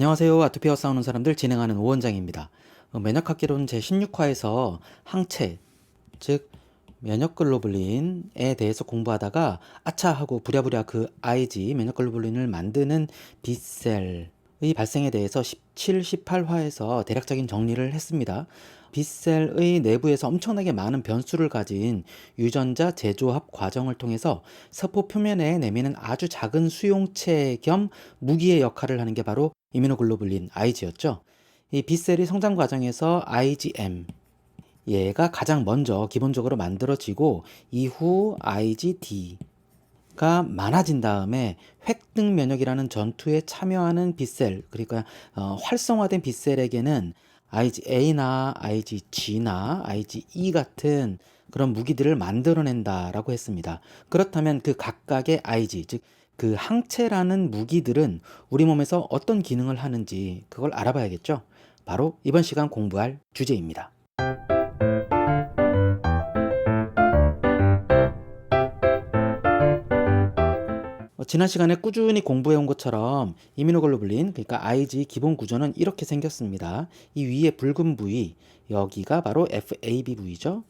안녕하세요. 아토피와 싸우는 사람들 진행하는 오원장입니다. 면역학개론 제16화에서 항체, 즉 면역글로불린에 대해서 공부하다가 아차 하고 부랴부랴 그 IG 면역글로불린을 만드는 B셀의 발생에 대해서 17, 18화에서 대략적인 정리를 했습니다. B셀의 내부에서 엄청나게 많은 변수를 가진 유전자 재조합 과정을 통해서 세포 표면에 내미는 아주 작은 수용체 겸 무기의 역할을 하는 게 바로 이뮤노글로불린 Ig였죠. 이 B셀이 성장 과정에서 IgM, 얘가 가장 먼저 기본적으로 만들어지고 이후 IgD가 많아진 다음에 획득 면역이라는 전투에 참여하는 B셀, 그러니까 활성화된 B셀에게는 IgA나 IgG나 IgE 같은 그런 무기들을 만들어낸다라고 했습니다. 그렇다면 그 각각의 IG, 즉 그 항체라는 무기들은 우리 몸에서 어떤 기능을 하는지 그걸 알아봐야겠죠. 바로 이번 시간 공부할 주제입니다. 지난 시간에 꾸준히 공부해온 것처럼 이뮤노글로불린, 그러니까 IG 기본 구조는 이렇게 생겼습니다. 이 위에 붉은 부위, 여기가 바로 FAB 부위죠.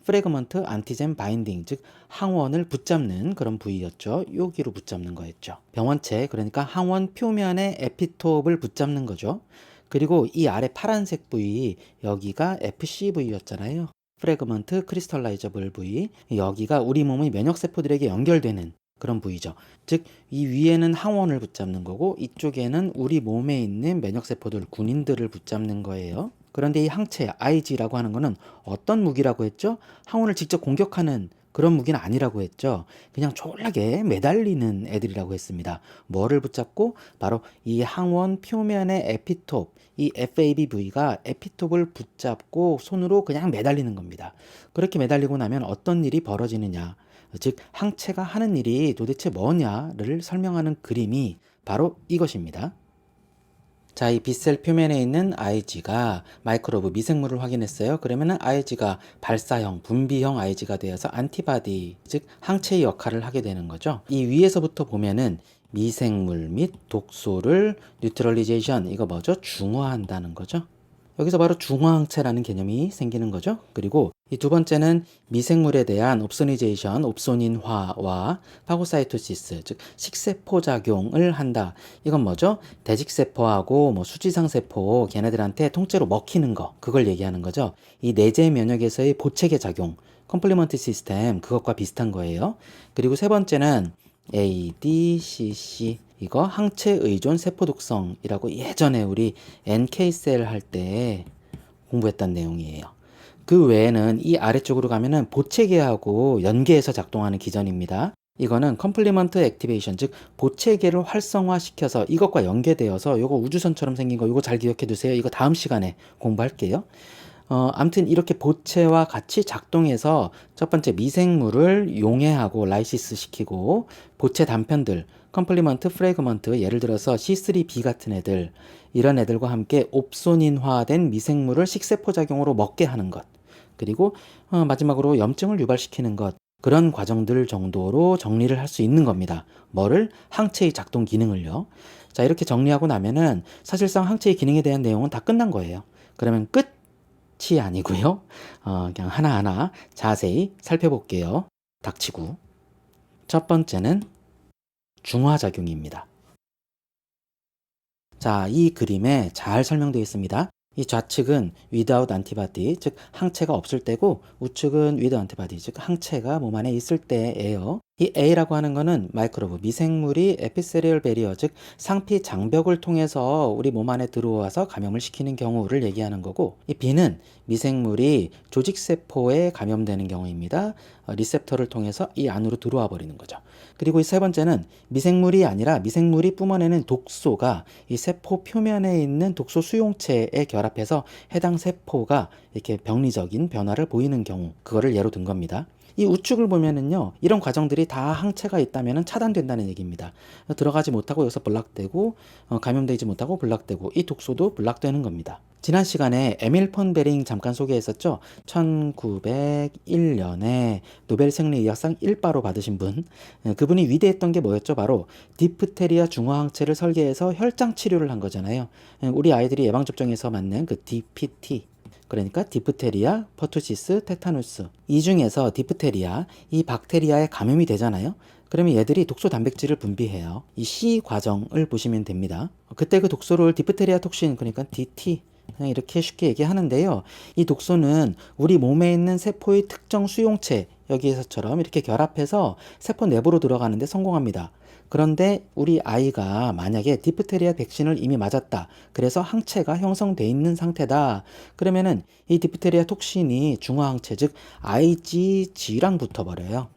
프래그먼트 안티젠 바인딩, 즉 항원을 붙잡는 그런 부위였죠. 여기로 붙잡는 거였죠. 병원체, 그러니까 항원 표면의 에피톱을 붙잡는 거죠. 그리고 이 아래 파란색 부위, 여기가 FC 부위였잖아요. 프래그먼트 크리스탈라이저블 부위, 여기가 우리 몸의 면역세포들에게 연결되는 그런 부위죠. 즉 이 위에는 항원을 붙잡는 거고 이쪽에는 우리 몸에 있는 면역세포들, 군인들을 붙잡는 거예요. 그런데 이 항체 Ig라고 하는 거는 어떤 무기라고 했죠? 항원을 직접 공격하는 그런 무기는 아니라고 했죠. 그냥 졸라게 매달리는 애들이라고 했습니다. 뭐를 붙잡고? 바로 이 항원 표면의 에피톱, 이 FAB 부위가 에피톱을 붙잡고 손으로 그냥 매달리는 겁니다. 그렇게 매달리고 나면 어떤 일이 벌어지느냐, 즉 항체가 하는 일이 도대체 뭐냐를 설명하는 그림이 바로 이것입니다. 자, 이 B셀 표면에 있는 Ig가 마이크로브 미생물을 확인했어요. 그러면은 Ig가 발사형, 분비형 Ig가 되어서 안티바디, 즉 항체의 역할을 하게 되는 거죠. 이 위에서부터 보면은 미생물 및 독소를 뉴트럴리제이션, 이거 뭐죠? 중화한다는 거죠. 여기서 바로 중화항체라는 개념이 생기는 거죠. 그리고 이 두 번째는 미생물에 대한 옵소니제이션, 옵소닌화와 파고사이토시스, 즉 식세포 작용을 한다. 이건 뭐죠? 대직세포하고 뭐 수지상세포, 걔네들한테 통째로 먹히는 거, 그걸 얘기하는 거죠. 이 내재 면역에서의 보채개 작용, 컴플리먼트 시스템, 그것과 비슷한 거예요. 그리고 세 번째는 ADCC, 이거 항체 의존 세포 독성이라고 예전에 우리 NK셀 할 때 공부했던 내용이에요. 그 외에는 이 아래쪽으로 가면은 보채개하고 연계해서 작동하는 기전입니다. 이거는 컴플리먼트 액티베이션, 즉 보채개를 활성화시켜서 이것과 연계되어서 이거 우주선처럼 생긴 거, 이거 잘 기억해 두세요. 이거 다음 시간에 공부할게요. 아무튼 이렇게 보채와 같이 작동해서 첫 번째 미생물을 용해하고 라이시스 시키고 보채 단편들, 컴플리먼트, 프래그먼트, 예를 들어서 C3b 같은 애들, 이런 애들과 함께 옵소닌화된 미생물을 식세포 작용으로 먹게 하는 것, 그리고 마지막으로 염증을 유발시키는 것, 그런 과정들 정도로 정리를 할 수 있는 겁니다. 뭐를? 항체의 작동 기능을요. 자, 이렇게 정리하고 나면은 사실상 항체의 기능에 대한 내용은 다 끝난 거예요. 그러면 끝이 아니고요. 그냥 하나하나 자세히 살펴볼게요. 닥치고. 첫 번째는 중화작용입니다. 자, 이 그림에 잘 설명되어 있습니다. 이 좌측은 without antibody, 즉 항체가 없을 때고 우측은 with antibody, 즉 항체가 몸 안에 있을 때예요. 이 A라고 하는 거는 마이크로브, 미생물이 에피세리얼 베리어, 즉 상피 장벽을 통해서 우리 몸 안에 들어와서 감염을 시키는 경우를 얘기하는 거고, 이 B는 미생물이 조직세포에 감염되는 경우입니다. 리셉터를 통해서 이 안으로 들어와 버리는 거죠. 그리고 이 세 번째는 미생물이 아니라 미생물이 뿜어내는 독소가 이 세포 표면에 있는 독소 수용체에 결합해서 해당 세포가 이렇게 병리적인 변화를 보이는 경우, 그거를 예로 든 겁니다. 이 우측을 보면은요, 이런 과정들이 다 항체가 있다면 차단된다는 얘기입니다. 들어가지 못하고 여기서 블락되고, 감염되지 못하고 블락되고, 이 독소도 블락되는 겁니다. 지난 시간에 에밀 폰 베링 잠깐 소개했었죠. 1901년에 노벨 생리의학상 1바로 받으신 분. 그분이 위대했던 게 뭐였죠? 바로 디프테리아 중화항체를 설계해서 혈장 치료를 한 거잖아요. 우리 아이들이 예방접종에서 맞는 그 DPT. 그러니까 디프테리아, 퍼투시스, 테타누스. 이 중에서 디프테리아, 이 박테리아에 감염이 되잖아요. 그러면 얘들이 독소 단백질을 분비해요. 이 C 과정을 보시면 됩니다. 그때 그 독소를 디프테리아 톡신, 그러니까 DT, 그냥 이렇게 쉽게 얘기하는데요. 이 독소는 우리 몸에 있는 세포의 특정 수용체, 여기에서처럼 이렇게 결합해서 세포 내부로 들어가는데 성공합니다. 그런데 우리 아이가 만약에 디프테리아 백신을 이미 맞았다. 그래서 항체가 형성돼 있는 상태다. 그러면은 이 디프테리아 톡신이 중화항체, 즉 IgG랑 붙어버려요.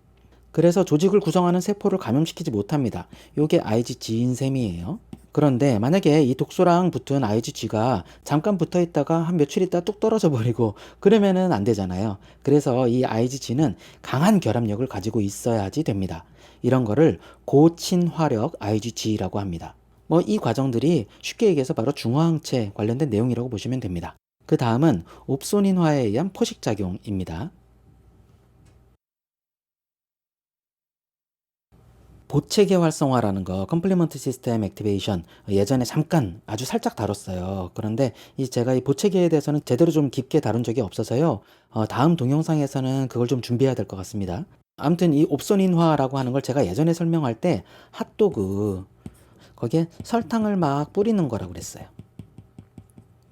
그래서 조직을 구성하는 세포를 감염시키지 못합니다. 요게 IgG인 셈이에요. 그런데 만약에 이 독소랑 붙은 IgG가 잠깐 붙어 있다가 한 며칠 있다 뚝 떨어져 버리고 그러면은 안 되잖아요. 그래서 이 IgG는 강한 결합력을 가지고 있어야지 됩니다. 이런 거를 고친화력 IgG라고 합니다. 이 과정들이 쉽게 얘기해서 바로 중화항체 관련된 내용이라고 보시면 됩니다. 그 다음은 옵소닌화에 의한 포식작용입니다. 보체계 활성화라는 거, 컴플리먼트 시스템 액티베이션, 예전에 잠깐 아주 살짝 다뤘어요. 그런데 제가 이 보체계에 대해서는 제대로 좀 깊게 다룬 적이 없어서요. 다음 동영상에서는 그걸 좀 준비해야 될 것 같습니다. 아무튼 이 옵소닌화라고 하는 걸 제가 예전에 설명할 때 핫도그, 거기에 설탕을 막 뿌리는 거라고 그랬어요.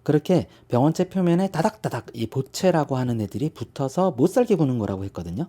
그렇게 병원체 표면에 다닥다닥 이 보체라고 하는 애들이 붙어서 못 살게 구는 거라고 했거든요.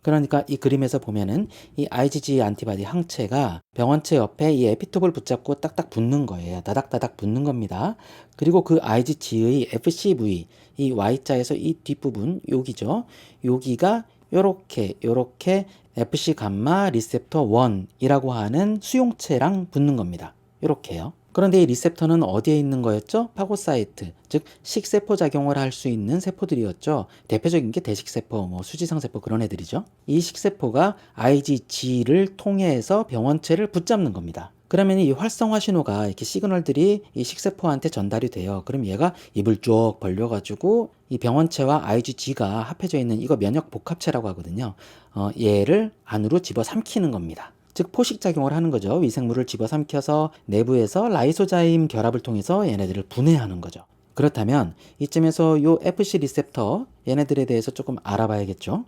그러니까 이 그림에서 보면은 이 IgG 안티바디 항체가 병원체 옆에 이 에피톱을 붙잡고 딱딱 붙는 거예요. 다닥다닥 붙는 겁니다. 그리고 그 IgG의 FC 부위, 이 Y자에서 이 뒷부분, 여기죠. 여기가 요렇게 FC 감마 리셉터 1이라고 하는 수용체랑 붙는 겁니다. 요렇게요. 그런데 이 리셉터는 어디에 있는 거였죠? 파고사이트, 즉 식세포 작용을 할 수 있는 세포들이었죠. 대표적인 게 대식세포, 수지상세포 그런 애들이죠. 이 식세포가 IgG를 통해서 병원체를 붙잡는 겁니다. 그러면 이 활성화 신호가 이렇게 시그널들이 이 식세포한테 전달이 돼요. 그럼 얘가 입을 쭉 벌려가지고 이 병원체와 IgG가 합해져 있는 이거 면역 복합체라고 하거든요. 얘를 안으로 집어삼키는 겁니다. 즉 포식작용을 하는 거죠. 위생물을 집어삼켜서 내부에서 라이소자임 결합을 통해서 얘네들을 분해하는 거죠. 그렇다면 이쯤에서 요 FC 리셉터 얘네들에 대해서 조금 알아봐야겠죠.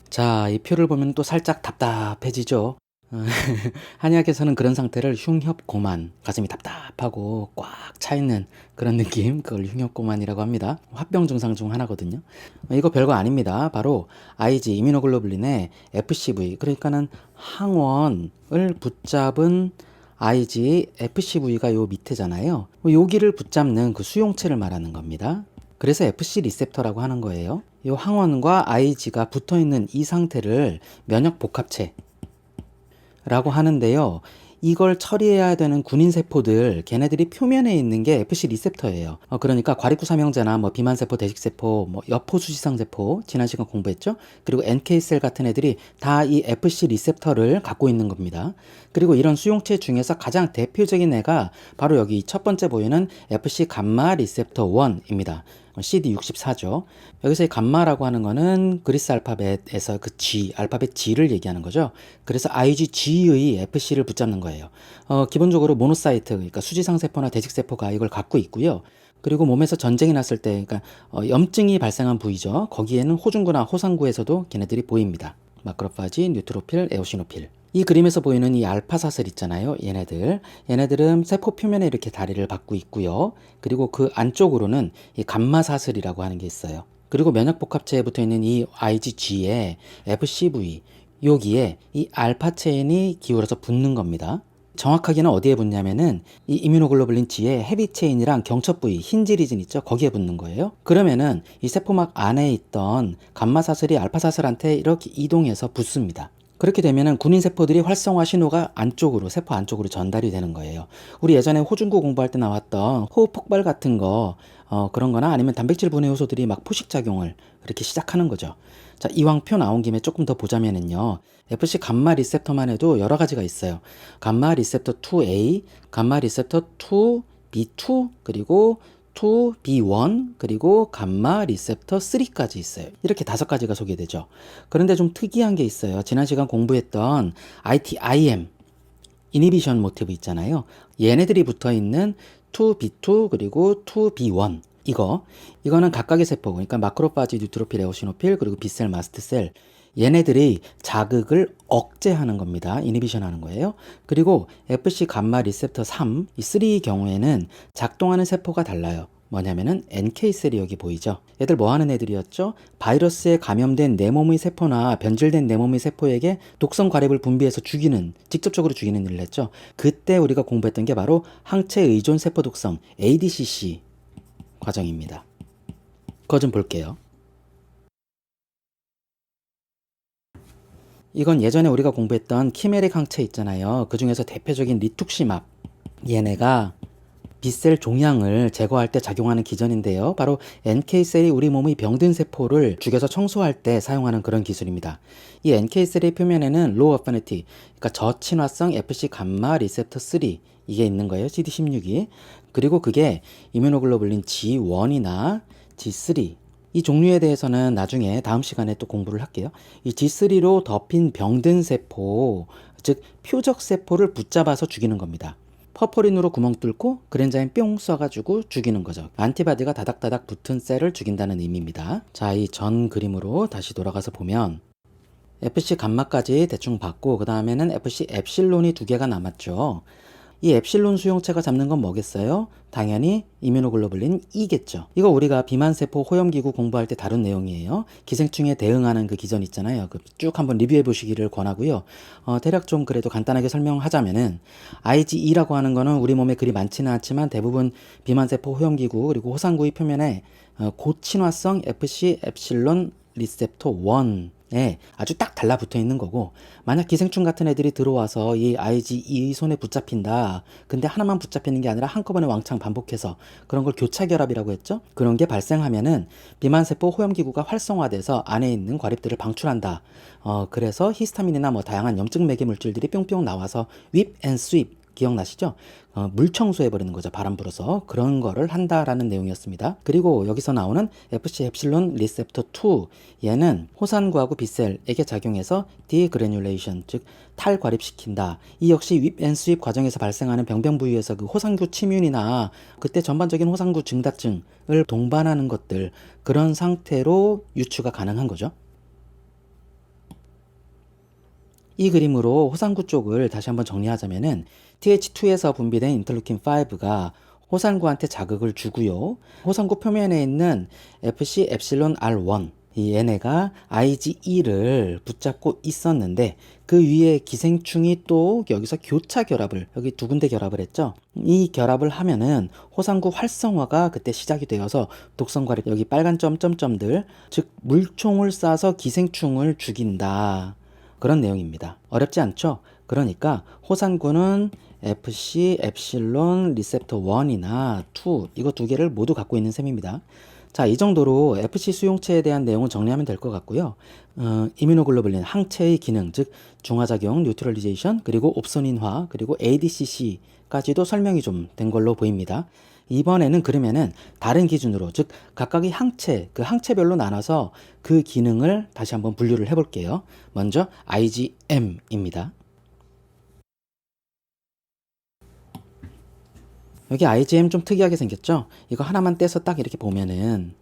자, 이 표를 보면 또 살짝 답답해지죠. 한의학에서는 그런 상태를 흉협고만, 가슴이 답답하고 꽉 차있는 그런 느낌, 그걸 흉협고만이라고 합니다. 화병 증상 중 하나거든요. 이거 별거 아닙니다. 바로 IG, 이뮤노글로불린의 FCV, 그러니까는 항원을 붙잡은 IG, FCV가 요 밑에잖아요. 여기를 붙잡는 그 수용체를 말하는 겁니다. 그래서 FC 리셉터라고 하는 거예요. 이 항원과 Ig가 붙어있는 이 상태를 면역 복합체 라고 하는데요. 이걸 처리해야 되는 군인세포들, 걔네들이 표면에 있는 게 FC 리셉터예요. 그러니까 과립구삼형제나 비만세포, 대식세포, 여포수지상세포, 지난 시간 공부했죠? 그리고 NK셀 같은 애들이 다 이 FC 리셉터를 갖고 있는 겁니다. 그리고 이런 수용체 중에서 가장 대표적인 애가 바로 여기 첫 번째 보이는 FC 감마 리셉터 1입니다. CD64죠. 여기서 이 감마라고 하는 거는 그리스 알파벳에서 그 G, 알파벳 G를 얘기하는 거죠. 그래서 IgG의 FC를 붙잡는 거예요. 기본적으로 모노사이트, 그러니까 수지상세포나 대식세포가 이걸 갖고 있고요. 그리고 몸에서 전쟁이 났을 때, 그러니까 염증이 발생한 부위죠. 거기에는 호중구나 호상구에서도 걔네들이 보입니다. 마크로파지, 뉴트로필, 에오시노필. 이 그림에서 보이는 이 알파사슬 있잖아요. 얘네들은 세포 표면에 이렇게 다리를 받고 있고요. 그리고 그 안쪽으로는 이 감마사슬이라고 하는 게 있어요. 그리고 면역복합체에 붙어 있는 이 IgG에 FCV, 여기에 이 알파 체인이 기울어서 붙는 겁니다. 정확하게는 어디에 붙냐면은 이 이뮤노글로불린 G의 헤비 체인이랑 경첩 부위, 힌지 리진 있죠? 거기에 붙는 거예요. 그러면은 이 세포막 안에 있던 감마사슬이 알파사슬한테 이렇게 이동해서 붙습니다. 그렇게 되면은 군인 세포들이 활성화 신호가 안쪽으로, 세포 안쪽으로 전달이 되는 거예요. 우리 예전에 호중구 공부할 때 나왔던 호흡 폭발 같은 거, 그런 거나 아니면 단백질 분해 효소들이 막 포식작용을 그렇게 시작하는 거죠. 자, 이왕표 나온 김에 조금 더 보자면은요. FC 감마 리셉터만 해도 여러 가지가 있어요. 감마 리셉터 2A, 감마 리셉터 2B2, 그리고 2B1, 그리고 감마 리셉터 3까지 있어요. 이렇게 5가지가 소개되죠. 그런데 좀 특이한 게 있어요. 지난 시간 공부했던 ITIM, 이니비션 모티브 있잖아요. 얘네들이 붙어 있는 2B2 그리고 2B1, 이거는 각각의 세포, 그러니까 마크로파지, 뉴트로필, 에오시노필, 그리고 B셀, 마스트셀, 얘네들이 자극을 억제하는 겁니다. 이니비션 하는 거예요. 그리고 FC 감마 리셉터 3, 이 3의 경우에는 작동하는 세포가 달라요. 뭐냐면은 NK셀이 여기 보이죠? 얘들 뭐 하는 애들이었죠? 바이러스에 감염된 내 몸의 세포나 변질된 내 몸의 세포에게 독성 과립을 분비해서 죽이는, 직접적으로 죽이는 일을 했죠. 그때 우리가 공부했던 게 바로 항체 의존 세포 독성, ADCC 과정입니다. 그거 좀 볼게요. 이건 예전에 우리가 공부했던 키메릭 항체 있잖아요. 그 중에서 대표적인 리툭시맙. 얘네가 B셀 종양을 제거할 때 작용하는 기전인데요. 바로 NK셀이 우리 몸의 병든 세포를 죽여서 청소할 때 사용하는 그런 기술입니다. 이 NK셀의 표면에는 로우 어피니티, 그러니까 저친화성 FC 감마 리셉터 3, 이게 있는 거예요. CD16이. 그리고 그게 이뮤노글로불린 G1이나 G3, 이 종류에 대해서는 나중에 다음 시간에 또 공부를 할게요. 이 G3로 덮인 병든 세포, 즉 표적 세포를 붙잡아서 죽이는 겁니다. 퍼포린으로 구멍 뚫고 그랜자인 뿅 쏴가지고 죽이는 거죠. 안티바디가 다닥다닥 붙은 셀을 죽인다는 의미입니다. 자, 이 전 그림으로 다시 돌아가서 보면 FC 감마까지 대충 봤고, 그 다음에는 FC 엡실론이 2개가 남았죠. 이 엡실론 수용체가 잡는 건 뭐겠어요? 당연히 이뮤노글로불린 E겠죠. 이거 우리가 비만세포 호염기구 공부할 때 다룬 내용이에요. 기생충에 대응하는 그 기전 있잖아요. 쭉 한번 리뷰해 보시기를 권하고요. 대략 좀 그래도 간단하게 설명하자면은 IgE라고 하는 거는 우리 몸에 그리 많지는 않지만 대부분 비만세포 호염기구 그리고 호상구의 표면에 고친화성 FC 엡실론 리셉터 1에 아주 딱 달라붙어 있는 거고, 만약 기생충 같은 애들이 들어와서 이 IgE의 손에 붙잡힌다. 근데 하나만 붙잡히는 게 아니라 한꺼번에 왕창 반복해서 그런 걸 교차결합이라고 했죠. 그런 게 발생하면은 비만세포 호염기구가 활성화돼서 안에 있는 과립들을 방출한다. 그래서 히스타민이나 뭐 다양한 염증 매개 물질들이 뿅뿅 나와서 윕 앤 스윕, 기억나시죠? 물 청소해버리는 거죠. 바람 불어서. 그런 거를 한다라는 내용이었습니다. 그리고 여기서 나오는 FC 엡실론 리셉터 2, 얘는 호산구하고 B셀에게 작용해서 디그래뉼레이션, 즉 탈과립시킨다. 이 역시 윕 앤 스윕 과정에서 발생하는 병변 부위에서 그 호상구 침윤이나 그때 전반적인 호상구 증다증을 동반하는 것들, 그런 상태로 유추가 가능한 거죠. 이 그림으로 호상구 쪽을 다시 한번 정리하자면은 TH2에서 분비된 인터루킨 5가 호상구한테 자극을 주고요. 호상구 표면에 있는 FC 엡실론 R1, 이 얘네가 IgE를 붙잡고 있었는데 그 위에 기생충이 또 여기서 교차 결합을, 여기 2군데 결합을 했죠. 이 결합을 하면은 호상구 활성화가 그때 시작이 되어서 독성과립, 여기 빨간 점점점들, 즉 물총을 쏴서 기생충을 죽인다. 그런 내용입니다. 어렵지 않죠? 그러니까 호산구는 FC 엡실론 리셉터 1이나 2, 이거 2개를 모두 갖고 있는 셈입니다. 자, 이 정도로 FC 수용체에 대한 내용을 정리하면 될 것 같고요. 이뮤노글로불린 항체의 기능, 즉 중화작용, 뉴트럴리제이션, 그리고 옵소닌화, 그리고 ADCC까지도 설명이 좀 된 걸로 보입니다. 이번에는 그러면은 다른 기준으로, 즉 각각의 항체, 그 항체별로 나눠서 그 기능을 다시 한번 분류를 해볼게요. 먼저 IgM입니다. 여기 IgM 좀 특이하게 생겼죠? 이거 하나만 떼서 딱 이렇게 보면은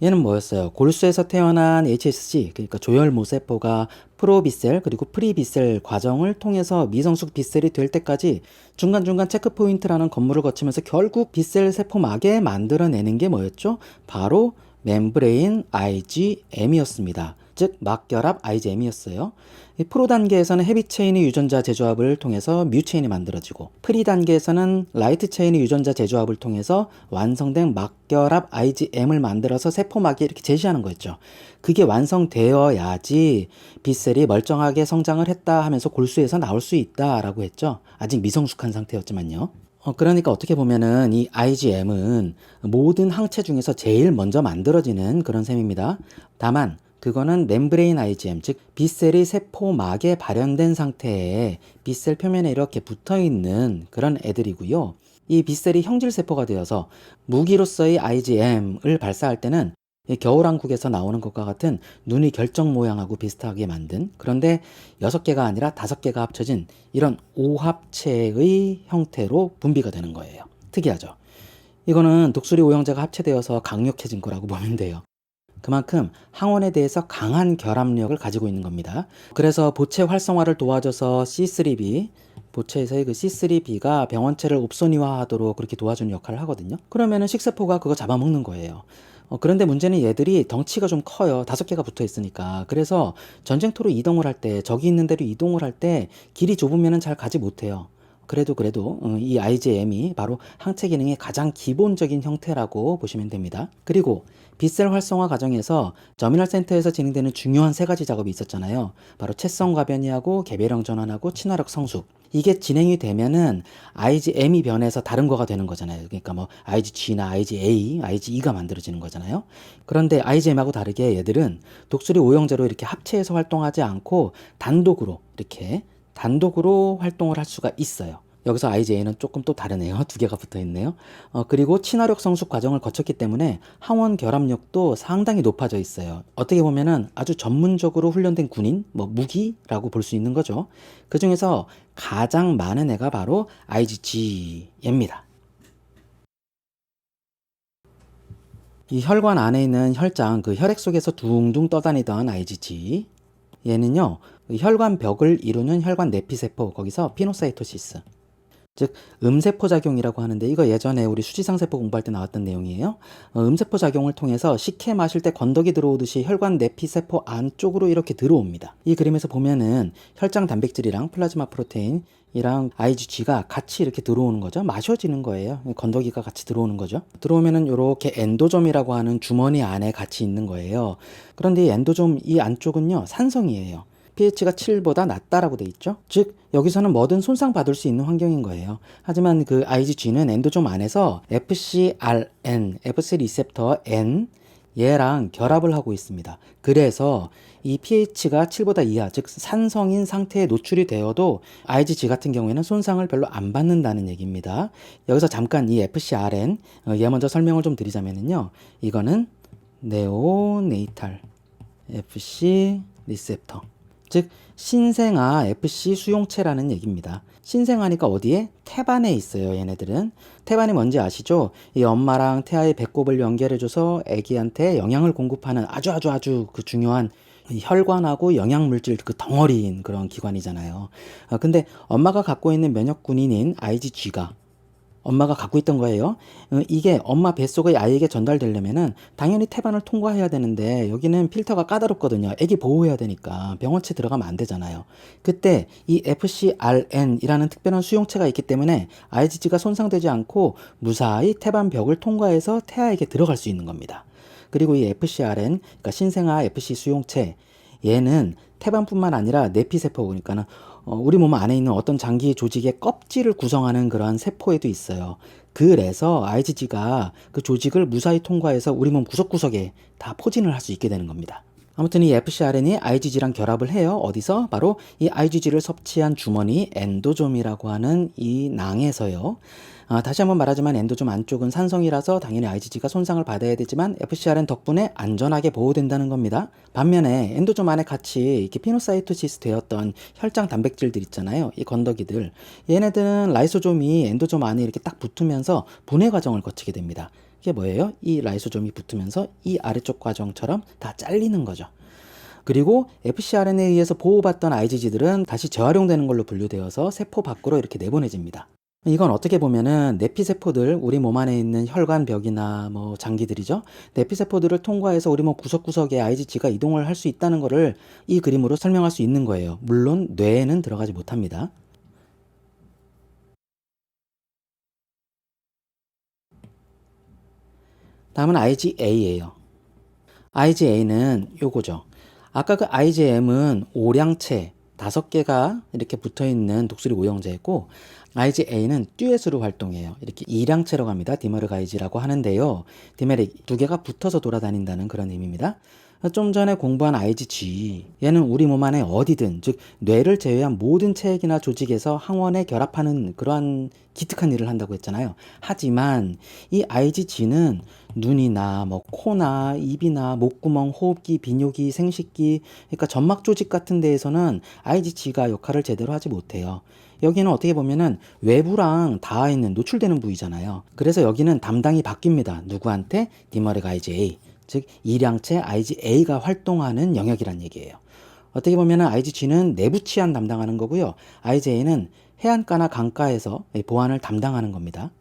얘는 뭐였어요? 골수에서 태어난 HSC, 그러니까 조혈모 세포가 프로비셀 그리고 프리비셀 과정을 통해서 미성숙 B셀이 될 때까지 중간중간 체크포인트라는 건물을 거치면서 결국 B셀 세포막에 만들어내는 게 뭐였죠? 바로 멤브레인 IgM이었습니다. 즉 막결합 IgM이었어요. 이 프로 단계에서는 헤비 체인의 유전자 재조합을 통해서 뮤 체인이 만들어지고, 프리 단계에서는 라이트 체인의 유전자 재조합을 통해서 완성된 막결합 IgM을 만들어서 세포막에 이렇게 제시하는 거였죠. 그게 완성되어야지 B셀이 멀쩡하게 성장을 했다 하면서 골수에서 나올 수 있다라고 했죠. 아직 미성숙한 상태였지만요. 그러니까 어떻게 보면은 이 IgM은 모든 항체 중에서 제일 먼저 만들어지는 그런 셈입니다. 다만 그거는 멤브레인 IgM, 즉 B셀이 세포막에 발현된 상태에 B셀 표면에 이렇게 붙어있는 그런 애들이고요. 이 B셀이 형질세포가 되어서 무기로서의 IgM을 발사할 때는 이 겨울왕국에서 나오는 것과 같은 눈이 결정 모양하고 비슷하게 만든, 그런데 6개가 아니라 5개가 합쳐진 이런 오합체의 형태로 분비가 되는 거예요. 특이하죠? 이거는 독수리 오형제가 합체되어서 강력해진 거라고 보면 돼요. 그만큼 항원에 대해서 강한 결합력을 가지고 있는 겁니다. 그래서 보체 활성화를 도와줘서 C3b, 보체에서의 그 C3b가 병원체를 옵소니화하도록 그렇게 도와주는 역할을 하거든요. 그러면은 식세포가 그거 잡아먹는 거예요. 그런데 문제는 얘들이 덩치가 좀 커요. 5개가 붙어 있으니까. 그래서 전쟁터로 이동을 할 때, 적이 있는 데로 이동을 할 때 길이 좁으면 잘 가지 못해요. 그래도 이 IgM이 바로 항체 기능의 가장 기본적인 형태라고 보시면 됩니다. 그리고 B셀 활성화 과정에서 저미널 센터에서 진행되는 중요한 3가지 작업이 있었잖아요. 바로 채성 과변이하고 개배령 전환하고 친화력 성숙. 이게 진행이 되면은 IgM이 변해서 다른 거가 되는 거잖아요. 그러니까 뭐 IgG나 IgA, IgE가 만들어지는 거잖아요. 그런데 IgM하고 다르게 얘들은 독수리 오형제로 이렇게 합체해서 활동하지 않고 단독으로 활동을 할 수가 있어요. 여기서 IgA는 조금 또 다르네요. 2개가 붙어 있네요. 그리고 친화력 성숙 과정을 거쳤기 때문에 항원 결합력도 상당히 높아져 있어요. 어떻게 보면은 아주 전문적으로 훈련된 군인, 무기라고 볼 수 있는 거죠. 그 중에서 가장 많은 애가 바로 IgG입니다. 이 혈관 안에 있는 혈장, 그 혈액 속에서 둥둥 떠다니던 IgG. 얘는요, 혈관 벽을 이루는 혈관 내피세포, 거기서 피노사이토시스. 즉 음세포 작용이라고 하는데, 이거 예전에 우리 수지상세포 공부할 때 나왔던 내용이에요. 음세포 작용을 통해서 식혜 마실 때 건더기 들어오듯이 혈관 내피세포 안쪽으로 이렇게 들어옵니다. 이 그림에서 보면은 혈장 단백질이랑 플라즈마 프로테인이랑 IgG가 같이 이렇게 들어오는 거죠. 마셔지는 거예요. 건더기가 같이 들어오는 거죠. 들어오면은 이렇게 엔도좀이라고 하는 주머니 안에 같이 있는 거예요. 그런데 이 엔도좀 이 안쪽은요, 산성이에요. pH가 7보다 낮다라고 돼 있죠. 즉 여기서는 뭐든 손상받을 수 있는 환경인 거예요. 하지만 그 IgG는 엔도좀 안에서 FcRn, FC 리셉터 N, 얘랑 결합을 하고 있습니다. 그래서 이 pH가 7보다 이하, 즉 산성인 상태에 노출이 되어도 IgG 같은 경우에는 손상을 별로 안 받는다는 얘기입니다. 여기서 잠깐 이 FcRn, 얘 먼저 설명을 좀 드리자면요. 이거는 네오네이탈 FC 리셉터, 즉 신생아 FC 수용체라는 얘기입니다. 신생아니까 어디에? 태반에 있어요. 얘네들은. 태반이 뭔지 아시죠? 이 엄마랑 태아의 배꼽을 연결해줘서 아기한테 영양을 공급하는 아주 그 중요한 혈관하고 영양물질 그 덩어리인 그런 기관이잖아요. 근데 엄마가 갖고 있는 면역군인인 IgG가 엄마가 갖고 있던 거예요. 이게 엄마 뱃속의 아이에게 전달되려면은 당연히 태반을 통과해야 되는데, 여기는 필터가 까다롭거든요. 애기 보호해야 되니까 병원체 들어가면 안 되잖아요. 그때 이 FcRn이라는 특별한 수용체가 있기 때문에 IgG가 손상되지 않고 무사히 태반 벽을 통과해서 태아에게 들어갈 수 있는 겁니다. 그리고 이 FcRn, 그러니까 신생아 FC 수용체, 얘는 태반뿐만 아니라 내피세포, 그러니까는 우리 몸 안에 있는 어떤 장기 조직의 껍질을 구성하는 그러한 세포에도 있어요. 그래서 IgG가 그 조직을 무사히 통과해서 우리 몸 구석구석에 다 포진을 할 수 있게 되는 겁니다. 아무튼 이 FcRn이 IgG랑 결합을 해요. 어디서? 바로 이 IgG를 섭취한 주머니 엔도좀이라고 하는 이 낭에서요. 다시 한번 말하지만 엔도좀 안쪽은 산성이라서 당연히 IgG가 손상을 받아야 되지만 FcRn 덕분에 안전하게 보호된다는 겁니다. 반면에 엔도좀 안에 같이 이렇게 피노사이토시스 되었던 혈장 단백질들 있잖아요. 이 건더기들. 얘네들은 라이소좀이 엔도좀 안에 이렇게 딱 붙으면서 분해 과정을 거치게 됩니다. 이게 뭐예요? 이 라이소좀이 붙으면서 이 아래쪽 과정처럼 다 잘리는 거죠. 그리고 FcRn에 의해서 보호받던 IgG들은 다시 재활용되는 걸로 분류되어서 세포 밖으로 이렇게 내보내집니다. 이건 어떻게 보면은 내피세포들, 우리 몸 안에 있는 혈관벽이나 뭐 장기들이죠. 내피세포들을 통과해서 우리 몸 구석구석에 IgG가 이동을 할 수 있다는 거를 이 그림으로 설명할 수 있는 거예요. 물론 뇌에는 들어가지 못합니다. 다음은 IgA예요. IgA는 요거죠. 아까 그 IgM은 오량체 5개가 이렇게 붙어 있는 독수리 모형제고, IgA는 듀엣으로 활동해요. 이렇게 이량체라고 합니다. 디머르가이지라고 하는데요. 디메르 2개가 붙어서 돌아다닌다는 그런 의미입니다. 좀 전에 공부한 IgG, 얘는 우리 몸 안에 어디든, 즉 뇌를 제외한 모든 체액이나 조직에서 항원에 결합하는 그러한 기특한 일을 한다고 했잖아요. 하지만 이 IgG는 눈이나 뭐 코나 입이나 목구멍, 호흡기, 비뇨기, 생식기, 그러니까 점막 조직 같은 데에서는 IgG가 역할을 제대로 하지 못해요. 여기는 어떻게 보면은 외부랑 닿아 있는 노출되는 부위잖아요. 그래서 여기는 담당이 바뀝니다. 누구한테? 디머렉 IgA, 즉 이량체 IgA가 활동하는 영역이란 얘기예요. 어떻게 보면은 IgG는 내부 치안 담당하는 거고요. IgA는 해안가나 강가에서 보안을 담당하는 겁니다.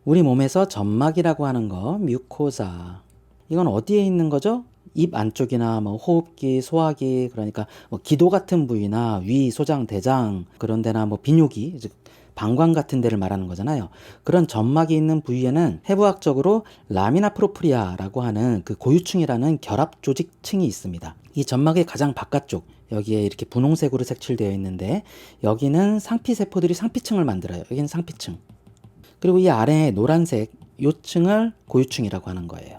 우리 몸에서 점막이라고 하는 거, 뮤코사. 이건 어디에 있는 거죠? 입 안쪽이나 뭐 호흡기, 소화기, 그러니까 뭐 기도 같은 부위나 위, 소장, 대장 그런 데나 뭐 비뇨기, 즉 방광 같은 데를 말하는 거잖아요. 그런 점막이 있는 부위에는 해부학적으로 라미나 프로프리아라고 하는 그 고유층이라는 결합 조직층이 있습니다. 이 점막의 가장 바깥쪽, 여기에 이렇게 분홍색으로 색칠되어 있는데 여기는 상피세포들이 상피층을 만들어요. 여기는 상피층. 그리고 이 아래에 노란색 요층을 고유층이라고 하는 거예요.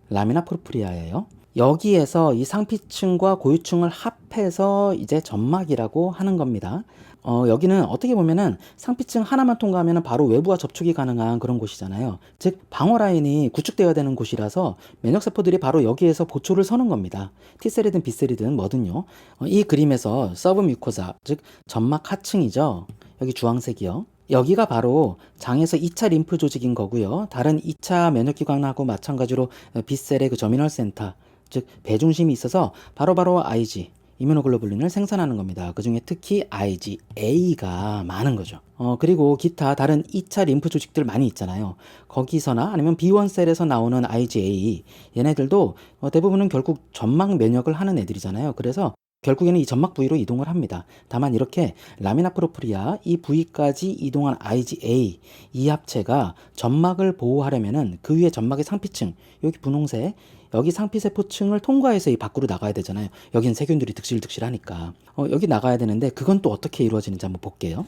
라미나 프로프리아예요. 여기에서 이 상피층과 고유층을 합해서 이제 점막이라고 하는 겁니다. 여기는 어떻게 보면은 상피층 하나만 통과하면 바로 외부와 접촉이 가능한 그런 곳이잖아요. 즉 방어 라인이 구축되어야 되는 곳이라서 면역세포들이 바로 여기에서 보초를 서는 겁니다. T셀이든 B셀이든 뭐든요. 이 그림에서 서브 뮤코사, 즉 점막 하층이죠. 여기 주황색이요. 여기가 바로 장에서 2차 림프 조직인 거고요. 다른 2차 면역기관하고 마찬가지로 B셀의 그 저미널 센터, 즉 배중심이 있어서 바로바로 IG, 이뮤노글로불린을 생산하는 겁니다. 그 중에 특히 IgA가 많은 거죠. 그리고 기타 다른 2차 림프 조직들 많이 있잖아요. 거기서나 아니면 B1셀에서 나오는 IgA, 얘네들도 대부분은 결국 점막 면역을 하는 애들이잖아요. 그래서 결국에는 이 점막 부위로 이동을 합니다. 다만 이렇게 라미나 프로프리아 이 부위까지 이동한 IgA 이 합체가 점막을 보호하려면은 그 위에 점막의 상피층, 여기 분홍색, 여기 상피세포층을 통과해서 이 밖으로 나가야 되잖아요. 여기는 세균들이 득실득실하니까. 여기 나가야 되는데 그건 또 어떻게 이루어지는지 한번 볼게요.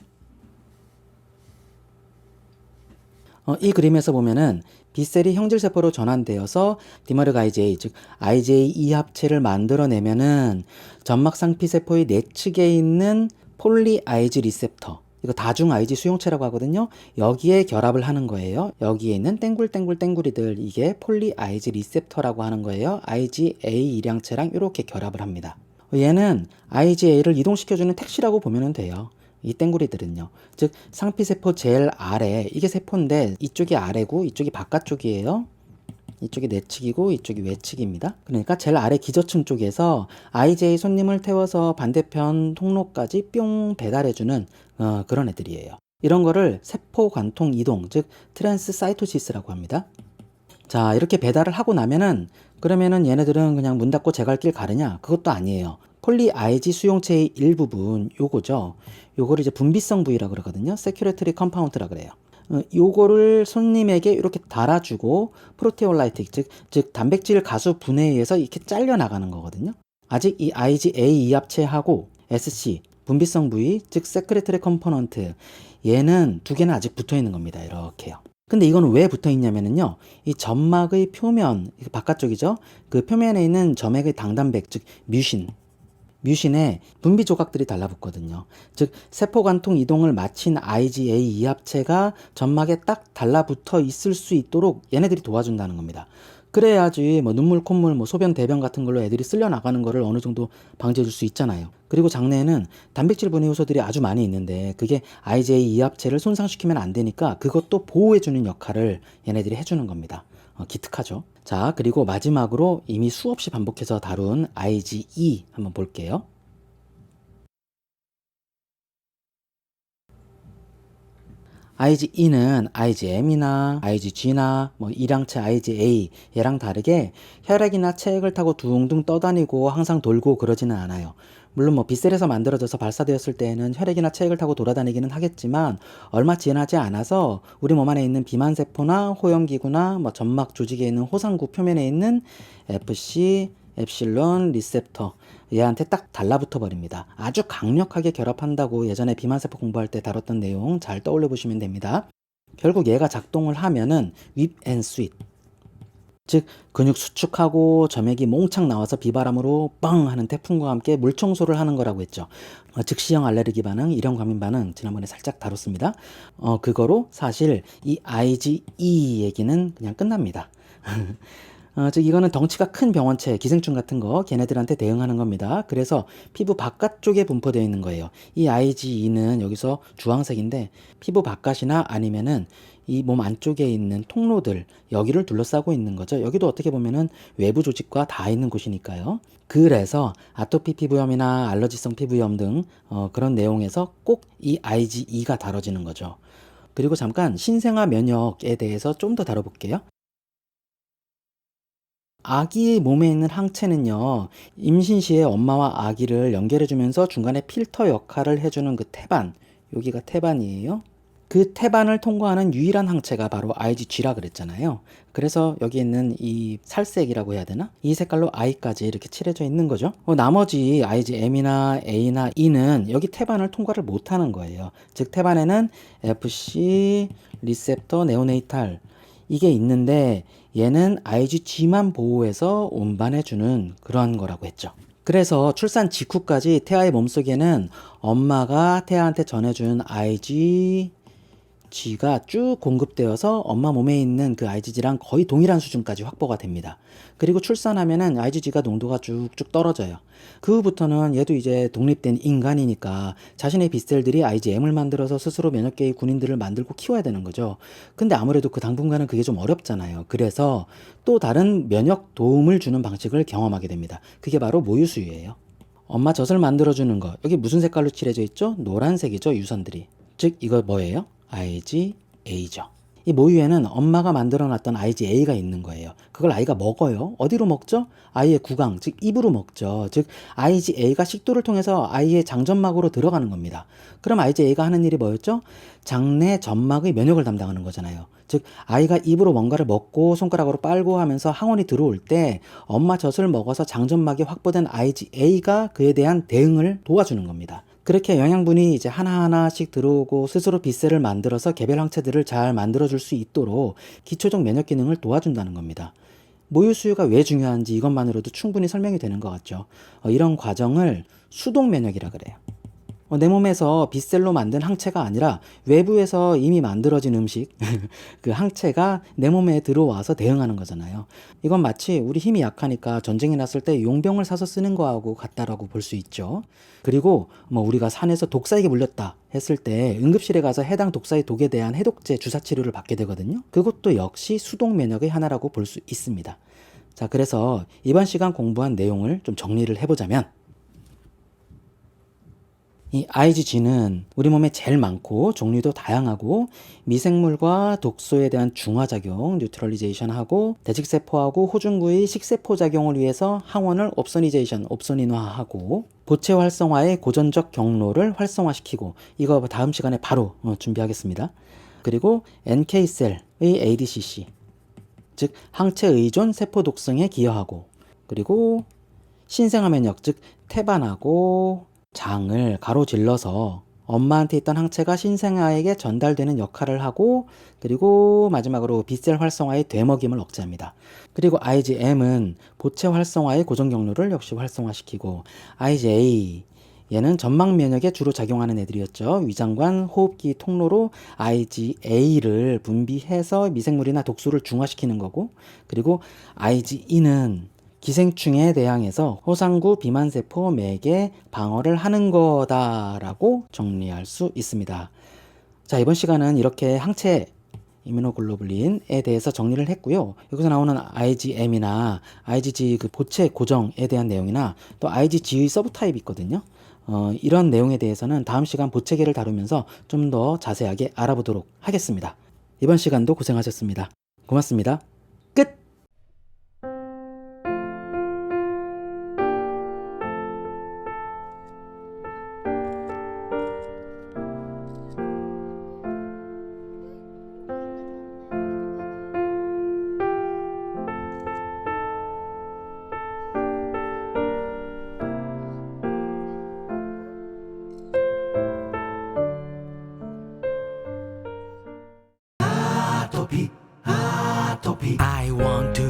이 그림에서 보면은 B셀이 형질세포로 전환되어서 디머르그 IgA, 즉 IgA 이 합체를 만들어내면은 점막 상피세포의 내측에 있는 폴리 IG 리셉터, 이거 다중 IG 수용체라고 하거든요. 여기에 결합을 하는 거예요. 여기에 있는 땡굴땡굴땡굴이들, 이게 폴리 IG 리셉터라고 하는 거예요. IgA 일양체랑 이렇게 결합을 합니다. 얘는 IgA를 이동시켜주는 택시라고 보면 돼요. 이 땡구리들은요. 즉 상피세포 제일 아래, 이게 세포인데 이쪽이 아래고 이쪽이 바깥쪽이에요. 이쪽이 내측이고 이쪽이 외측입니다. 그러니까 제일 아래 기저층 쪽에서 IJ 손님을 태워서 반대편 통로까지 뿅 배달해주는 그런 애들이에요. 이런 거를 세포 관통 이동, 즉 트랜스사이토시스라고 합니다. 자, 이렇게 배달을 하고 나면은 그러면은 얘네들은 그냥 문 닫고 제 갈 길 가르냐? 그것도 아니에요. 폴리 IG 수용체의 일부분 요거죠. 요거를 이제 분비성 부위라 그러거든요. 세큐레터리 컴파운드라 그래요. 요거를 손님에게 이렇게 달아주고 프로테올라이틱, 즉 단백질 가수 분해에 의해서 이렇게 잘려 나가는 거거든요. 아직 이 IgA 이합체하고 SC 분비성 부위, 즉 세크레터리 컴포넌트, 얘는 두 개는 아직 붙어 있는 겁니다. 이렇게요. 근데 이거는 왜 붙어 있냐면은요, 이 점막의 표면, 바깥쪽이죠? 그 표면에 있는 점액의 당단백, 즉 뮤신에 분비 조각들이 달라붙거든요. 즉 세포관통 이동을 마친 IgA 이합체가 점막에 딱 달라붙어 있을 수 있도록 얘네들이 도와준다는 겁니다. 그래야지 뭐 눈물, 콧물, 뭐 소변, 대변 같은 걸로 애들이 쓸려 나가는 거를 어느 정도 방지해 줄 수 있잖아요. 그리고 장내에는 단백질 분해 요소들이 아주 많이 있는데 그게 IgA 이합체를 손상시키면 안 되니까 그것도 보호해 주는 역할을 얘네들이 해주는 겁니다. 기특하죠. 자, 그리고 마지막으로 이미 수없이 반복해서 다룬 IgE 한번 볼게요. IgE는 IgM이나 IgG나 뭐 일양체 IgA 얘랑 다르게 혈액이나 체액을 타고 둥둥 떠다니고 항상 돌고 그러지는 않아요. 물론 뭐 빗셀에서 만들어져서 발사되었을 때에는 혈액이나 체액을 타고 돌아다니기는 하겠지만 얼마 지나지 않아서 우리 몸 안에 있는 비만세포나 호염기구나 뭐 점막 조직에 있는 호상구 표면에 있는 FC, 엡실론 리셉터 얘한테 딱 달라붙어 버립니다. 아주 강력하게 결합한다고 예전에 비만세포 공부할 때 다뤘던 내용 잘 떠올려 보시면 됩니다. 결국 얘가 작동을 하면은 윕 앤 스윗, 즉 근육 수축하고 점액이 몽창 나와서 비바람으로 빵 하는 태풍과 함께 물청소를 하는 거라고 했죠. 즉시형 알레르기 반응, 일형 과민 반응 지난번에 살짝 다뤘습니다. 그거로 사실 이 IgE 얘기는 그냥 끝납니다. 즉 이거는 덩치가 큰 병원체, 기생충 같은 거 걔네들한테 대응하는 겁니다. 그래서 피부 바깥쪽에 분포되어 있는 거예요. 이 IgE는 여기서 주황색인데 피부 바깥이나 아니면은 이 몸 안쪽에 있는 통로들 여기를 둘러싸고 있는 거죠. 여기도 어떻게 보면은 외부 조직과 다 있는 곳이니까요. 그래서 아토피 피부염이나 알러지성 피부염 등 그런 내용에서 꼭 이 IgE가 다뤄지는 거죠. 그리고 잠깐 신생아 면역에 대해서 좀 더 다뤄볼게요. 아기 몸에 있는 항체는요, 임신 시에 엄마와 아기를 연결해주면서 중간에 필터 역할을 해주는 그 태반, 여기가 태반이에요. 그 태반을 통과하는 유일한 항체가 바로 IgG라 그랬잖아요. 그래서 여기 있는 이 살색이라고 해야 되나? 이 색깔로 I까지 이렇게 칠해져 있는 거죠. 나머지 IgM이나 A나 E는 여기 태반을 통과를 못하는 거예요. 즉 태반에는 FC, 리셉터, 네오네이탈 이게 있는데 얘는 IgG만 보호해서 운반해주는 그런 거라고 했죠. 그래서 출산 직후까지 태아의 몸속에는 엄마가 태아한테 전해준 IgG가 쭉 공급되어서 엄마 몸에 있는 그 IgG랑 거의 동일한 수준까지 확보가 됩니다. 그리고 출산하면은 IgG가 농도가 쭉쭉 떨어져요. 그 후부터는 얘도 이제 독립된 인간이니까 자신의 빗셀들이 IgM을 만들어서 스스로 면역계의 군인들을 만들고 키워야 되는 거죠. 근데 아무래도 그 당분간은 그게 좀 어렵잖아요. 그래서 또 다른 면역 도움을 주는 방식을 경험하게 됩니다. 그게 바로 모유수유예요. 엄마 젖을 만들어주는 거. 여기 무슨 색깔로 칠해져 있죠? 노란색이죠, 유선들이. 즉 이거 뭐예요? IgA죠. 이 모유에는 엄마가 만들어놨던 IgA가 있는 거예요. 그걸 아이가 먹어요. 어디로 먹죠? 아이의 구강, 즉 입으로 먹죠. 즉 IgA가 식도를 통해서 아이의 장점막으로 들어가는 겁니다. 그럼 IgA가 하는 일이 뭐였죠? 장내 점막의 면역을 담당하는 거잖아요. 즉 아이가 입으로 뭔가를 먹고 손가락으로 빨고 하면서 항원이 들어올 때 엄마 젖을 먹어서 장점막이 확보된 IgA가 그에 대한 대응을 도와주는 겁니다. 그렇게 영양분이 이제 하나하나씩 들어오고 스스로 빗셀을 만들어서 개별 항체들을 잘 만들어줄 수 있도록 기초적 면역 기능을 도와준다는 겁니다. 모유 수유가 왜 중요한지 이것만으로도 충분히 설명이 되는 것 같죠. 이런 과정을 수동 면역이라 그래요. 내 몸에서 빗셀로 만든 항체가 아니라 외부에서 이미 만들어진 음식, 그 항체가 내 몸에 들어와서 대응하는 거잖아요. 이건 마치 우리 힘이 약하니까 전쟁이 났을 때 용병을 사서 쓰는 거하고 같다라고 볼 수 있죠. 그리고 뭐 우리가 산에서 독사에게 물렸다 했을 때 응급실에 가서 해당 독사의 독에 대한 해독제 주사 치료를 받게 되거든요. 그것도 역시 수동 면역의 하나라고 볼 수 있습니다. 자, 그래서 이번 시간 공부한 내용을 좀 정리를 해보자면 이 IgG는 우리 몸에 제일 많고 종류도 다양하고 미생물과 독소에 대한 중화작용, 뉴트럴리제이션하고 대직세포하고 호중구의 식세포 작용을 위해서 항원을 옵소니제이션, 옵소닌화하고 보체 활성화의 고전적 경로를 활성화시키고 이거 다음 시간에 바로 준비하겠습니다. 그리고 NK셀의 ADCC, 즉 항체 의존 세포 독성에 기여하고 그리고 신생아 면역, 즉 태반하고 장을 가로질러서 엄마한테 있던 항체가 신생아에게 전달되는 역할을 하고 그리고 마지막으로 B셀 활성화의 되먹임을 억제합니다. 그리고 IgM은 보체 활성화의 고정 경로를 역시 활성화시키고 IgA 얘는 점막 면역에 주로 작용하는 애들이었죠. 위장관, 호흡기 통로로 IgA를 분비해서 미생물이나 독소를 중화시키는 거고 그리고 IgE는 기생충에 대항해서 호상구 비만세포 맥의 방어를 하는 거다라고 정리할 수 있습니다. 자, 이번 시간은 이렇게 항체 이뮤노글로불린에 대해서 정리를 했고요. 여기서 나오는 IgM이나 IgG 그 보체 고정에 대한 내용이나 또 IgG의 서브타입이 있거든요. 이런 내용에 대해서는 다음 시간 보채기를 다루면서 좀 더 자세하게 알아보도록 하겠습니다. 이번 시간도 고생하셨습니다. 고맙습니다. 끝! I want to